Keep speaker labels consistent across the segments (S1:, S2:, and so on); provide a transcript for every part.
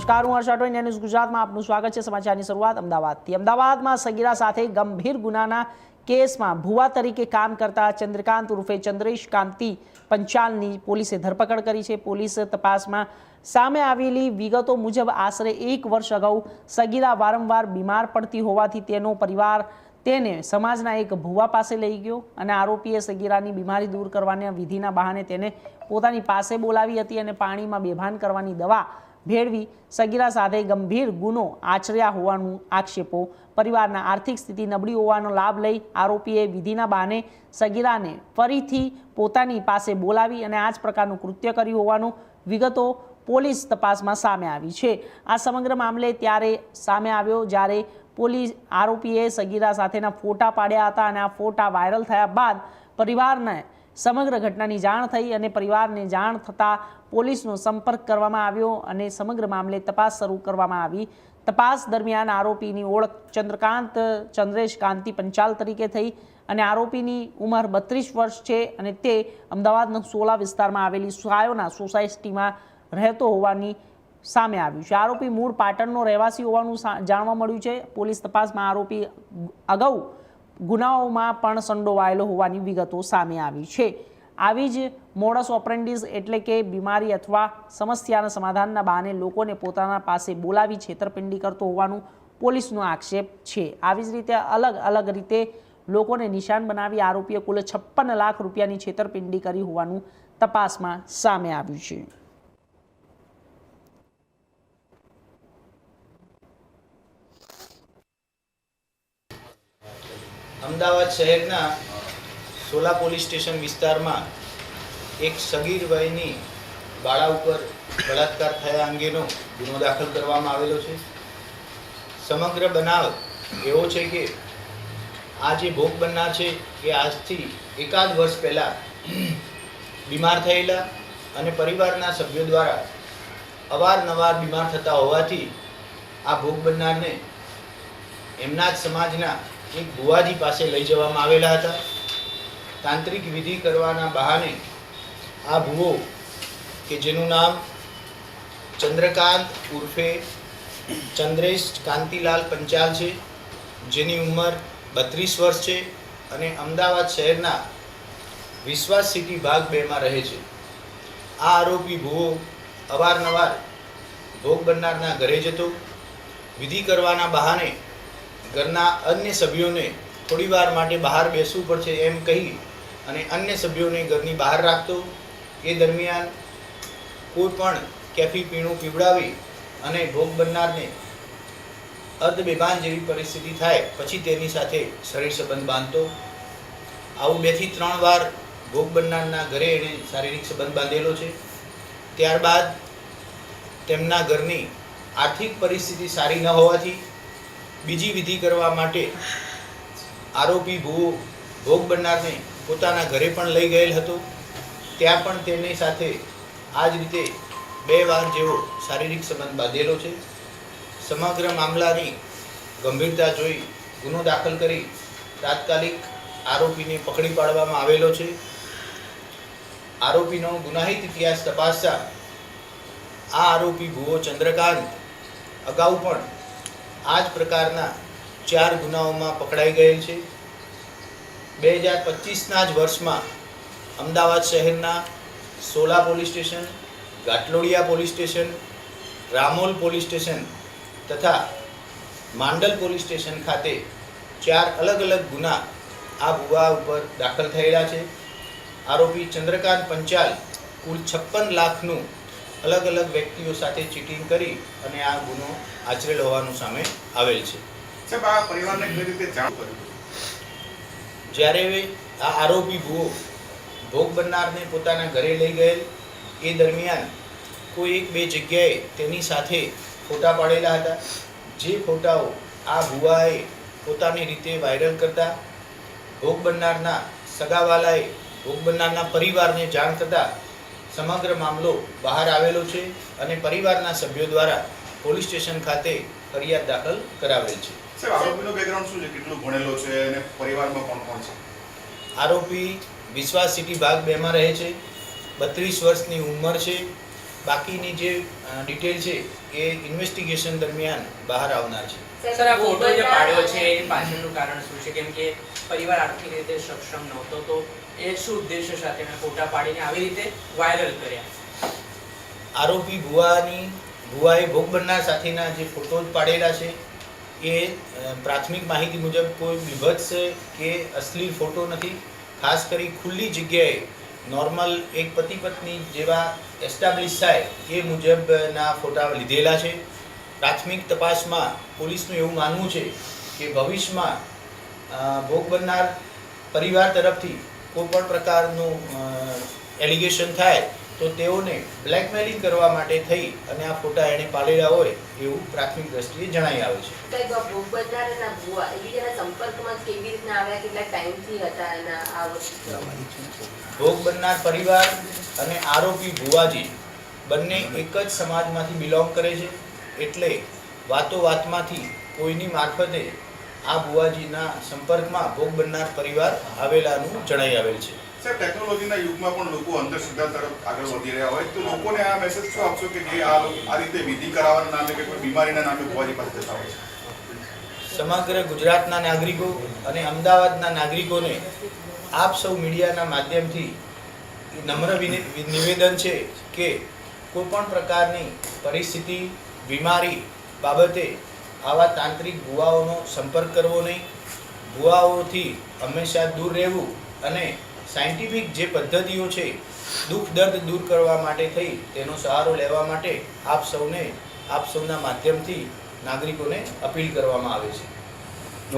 S1: નમસ્કાર, હું હર્ષ રાઠોડ, ન્યૂઝ ગુજરાતમાં આપનું સ્વાગત છે। સમાચારની શરૂઆત અમદાવાદથી। અમદાવાદમાં સગીરા સાથે ગંભીર ગુનાના કેસમાં ભુવા તરીકે કામ કરતા ચંદ્રકાંત ઉર્ફે ચંદ્રેશ કાંતિ પંચાલની પોલીસે ધરપકડ કરી છે। પોલીસ તપાસમાં સામે આવેલી વિગતો મુજબ આશરે 1 વર્ષ અગાઉ સગીરા વારંવાર બીમાર પડતી હોવાથી તેનો પરિવાર તેને સમાજના એક ભુવા પાસે લઈ ગયો અને આરોપીએ સગીરાની બીમારી દૂર કરવાના વિધિના બહાને તેને પોતાની પાસે બોલાવી હતી અને પાણીમાં બેભાન કરવાની દવા ભેળવી સગીરા સાથે ગંભીર ગુનો આચર્યા હોવાનું આક્ષેપો। પરિવારના આર્થિક સ્થિતિ નબળી હોવાનો લાભ લઈ આરોપીએ વિધિના બહાને સગીરાને ફરીથી પોતાની પાસે બોલાવી અને આ જ પ્રકારનું કૃત્ય કર્યું હોવાનું વિગતો પોલીસ તપાસમાં સામે આવી છે। આ સમગ્ર મામલે ત્યારે સામે આવ્યો જ્યારે પોલીસ આરોપીએ સગીરા સાથેના ફોટા પાડ્યા હતા અને આ ફોટા વાયરલ થયા બાદ પરિવારને સમગ્ર ઘટનાની જાણ થઈ અને પરિવારને જાણ થતાં પોલીસનો સંપર્ક કરવામાં આવ્યો અને સમગ્ર મામલે તપાસ શરૂ કરવામાં આવી। તપાસ દરમિયાન આરોપીની ઓળખ ચંદ્રકાંત ચંદ્રેશ કાંતિ પંચાલ તરીકે થઈ અને આરોપીની ઉંમર 32 વર્ષ છે અને તે અમદાવાદના 16 વિસ્તારમાં આવેલી સાયોના સોસાયટીમાં રહેતો હોવાની સામે આવ્યું છે। આરોપી મૂળ પાટણનો રહેવાસી હોવાનું જાણવા મળ્યું છે। પોલીસ તપાસમાં આરોપી અગાઉ ગુનાઓમાં પણ સંડોવાયેલો હોવાની વિગતો સામે આવી છે। આવી જ મોડસ ઓપરેન્ડિસ એટલે કે બીમારી અથવા સમસ્યાના સમાધાનના બહાને લોકોને પોતાના પાસે બોલાવી છેતરપિંડી કરતો હોવાનું પોલીસનો આક્ષેપ છે। આવી જ રીતે અલગ અલગ રીતે લોકોને નિશાન બનાવી આરોપીએ કુલ 56 લાખ રૂપિયાની છેતરપિંડી કરી હોવાનું તપાસમાં સામે આવ્યું છે।
S2: અમદાવાદ શહેરના સોલા પોલીસ સ્ટેશન વિસ્તારમાં એક સગીર વયની બાળા ઉપર બળાત્કાર થયા અંગેનો ગુનો દાખલ કરવામાં આવેલો છે। સમગ્ર બનાવ એવો છે કે આ જે ભોગ બનનાર છે એ આજથી એકાદ વર્ષ પહેલાં બીમાર થયેલા અને પરિવારના સભ્યો દ્વારા અવારનવાર બીમાર થતા હોવાથી આ ભોગ બનનારને એમના જ સમાજના એક ભુવાજી પાસે લઈ જવામાં આવેલા હતા। તાંત્રિક વિધિ કરવાના બહાને આ ભુવો કે જેનું નામ ચંદ્રકાંત ઉર્ફે ચંદ્રેશ કાંતિલાલ પંચાલ છે, જેની ઉંમર 32 વર્ષ છે અને અમદાવાદ શહેરના વિશ્વાસ સિટી ભાગ 2માં રહે છે। આ આરોપી ભુવો અવારનવાર ભોગ બનનારના ઘરે જતો, વિધિ કરવાના બહાને ઘરના અન્ય સભ્યોને થોડીવાર માટે બહાર બેસવું પડશે એમ કહી અને અન્ય સભ્યોને ઘરની બહાર રાખતો। એ દરમિયાન કોઈ પણ કેફી પીણું પીવડાવી અને ભોગ બનનારને અર્ધ બેભાન જેવી પરિસ્થિતિ થાય પછી તેની સાથે શરીર સંબંધ બાંધતો। આવું 2 થી 3 વાર ભોગ બનનારના ઘરે એણે શારીરિક સંબંધ બાંધેલો છે। ત્યારબાદ તેમના ઘરની આર્થિક પરિસ્થિતિ સારી ન હોવાથી બીજી વિધિ કરવા માટે આરોપી ભુવો ભોગ બનનારને પોતાના ઘરે પણ લઈ ગયેલ હતો। ત્યાં પણ તેની સાથે આ જ રીતે 2 વાર જેવો શારીરિક સંબંધ બાંધેલો છે। સમગ્ર મામલાની ગંભીરતા જોઈ ગુનો દાખલ કરી તાત્કાલિક આરોપીને પકડી પાડવામાં આવેલો છે। આરોપીનો ગુનાહિત ઇતિહાસ તપાસતા આ આરોપી ભુવો ચંદ્રકાંત અગાઉ પણ આ જ પ્રકારના 4 ગુનાઓમાં પકડાઈ ગયેલ છે। 2025ના જ વર્ષમાં અમદાવાદ શહેરના સોલા પોલીસ સ્ટેશન, ઘાટલોડિયા police station, Ramol police station તથા માંડલ પોલીસ સ્ટેશન ખાતે 4 અલગ અલગ ગુના આ ભુવા ઉપર દાખલ થયેલા છે। આરોપી ચંદ્રકાંત પંચાલ કુલ 56 લાખનું અલગ અલગ વ્યક્તિઓ સાથે ચીટિંગ કરી અને આ ગુનો આચરેલ હોવાનું સામે આવેલ છે।
S3: સાહેબ, આ પરિવારને કઈ રીતે જાણ કર્યું?
S2: જ્યારે આ આરોપી ભુવો ભોગ બનનારને પોતાના ઘરે લઈ ગયેલ એ દરમિયાન કોઈ 1-2 જગ્યાએ તેની સાથે ફોટા પાડેલા હતા। જે ફોટાઓ આ ભુવાએ પોતાની રીતે વાયરલ કરતા ભોગ બનનારના સગાવાલાએ ભોગ બનનારના પરિવારને જાણ થતાં સમગ્ર મામલો બહાર આવેલો છે અને પરિવારના સભ્યો દ્વારા પોલીસ સ્ટેશન ખાતે ફરિયાદ દાખલ કરાવેલ છે।
S3: સાહેબ, આરોપીનો બેકગ્રાઉન્ડ શું છે? કેટલું ભણેલો છે અને પરિવારમાં કોણ કોણ છે?
S2: આરોપી વિશ્વાસ સિટી ભાગ 2માં રહે છે, 32 વર્ષની ઉંમર છે બાકીની જે ડિટેલ છે એ ઇન્વેસ્ટિગેશન દરમિયાન બહાર આવનાર છે.
S4: સર, આ ફોટો જે પાડ્યો છે એ પાછળનું કારણ શું છે? કેમ કે પરિવાર આર્થિક રીતે સક્ષમ નહોતો, તો એ શું ઉદ્દેશ્ય સાથે મેં ફોટા પાડીને આવી રીતે વાયરલ કર્યા?
S2: આરોપી ભુવાએ ભોગ બનનાર સાથેના જે ફોટો પાડેલા છે એ પ્રાથમિક માહિતી મુજબ કોઈ બીભત્સ કે અશ્લીલ ફોટો નથી. ખાસ કરી ખુલ્લી જગ્યાએ નોર્મલ એક પતિ પત્ની જેવા એસ્ટાબ્લિશ થાય એ મુજબના ફોટા લીધેલા છે. પ્રાથમિક તપાસમાં પોલીસનું એવું માનવું છે કે ભવિષ્યમાં ભોગ બનનાર પરિવાર તરફથી કોઈ પણ પ્રકારનું એલિગેશન થાય તો તેઓને બ્લેકમેલિંગ કરવા માટે થઈ અને આ ફોટા એણે પાડેલા હોય એવું પ્રાથમિક દ્રષ્ટિએ જણાઈ આવે છે.
S5: સાહેબ, ભોગ બનનાર અને ભુવા એકબીજાના સંપર્કમાં કેવી રીતના આવ્યા, કેટલા ટાઈમથી હતા એના આ વસ્તુ?
S2: ભોગ બનનાર પરિવાર અને આરોપી ભુવાજી બંને એક જ સમાજમાંથી બિલોંગ કરે છે, એટલે વાતોવાતમાંથી કોઈની મારફતે આ ભુવાજીના સંપર્કમાં ભોગ બનનાર પરિવાર આવેલાનું જણાઈ આવેલ છે.
S3: સર, ટેકનોલોજીના યુગમાં પણ લોકો અંધશ્રદ્ધા તરફ આગળ વધી રહ્યા હોય તો લોકોને આ મેસેજ શું આપશો કે જે આ રીતે વિધિ કરાવવાના નામે કે કોઈ બીમારીના નામે ભુવાજી પાસે જતા હોય છે?
S2: સમગ્ર ગુજરાતના નાગરિકો અને અમદાવાદના નાગરિકોને આપ સૌ મીડિયાના માધ્યમથી નમ્ર નિવેદન છે કે કોઈપણ પ્રકારની પરિસ્થિતિ, બીમારી બાબતે આવા તાંત્રિક ભુવાઓનો સંપર્ક કરવો નહીં. ભુવાઓથી હંમેશા દૂર રહેવું અને સાયન્ટિફિક જે પદ્ધતિઓ છે દુઃખ દર્દ દૂર કરવા માટે થઈ તેનો સહારો લેવા માટે આપ સૌના માધ્યમથી નાગરિકોને અપીલ કરવામાં આવે છે.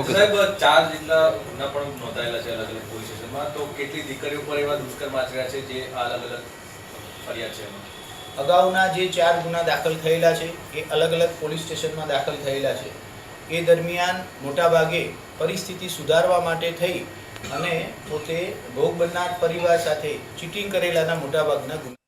S6: સાહેબ, 4 જેટલા ગુના પણ નોંધાયેલા છે અલગ અલગ પોલીસ સ્ટેશનમાં, તો કેટલી દીકરીઓ પર એવા દુષ્કર્મ આચર્યા છે જે અલગ અલગ ફરિયાદ છે એમાં?
S2: અગાઉના જે 4 ગુના દાખલ થયેલા છે એ અલગ અલગ પોલીસ સ્ટેશનમાં દાખલ થયેલા છે. એ દરમિયાન મોટાભાગે પરિસ્થિતિ સુધારવા માટે થઈ અને પોતે ભોગ બનનાર પરિવાર સાથે ચીટિંગ કરેલાના મોટાભાગના ગુના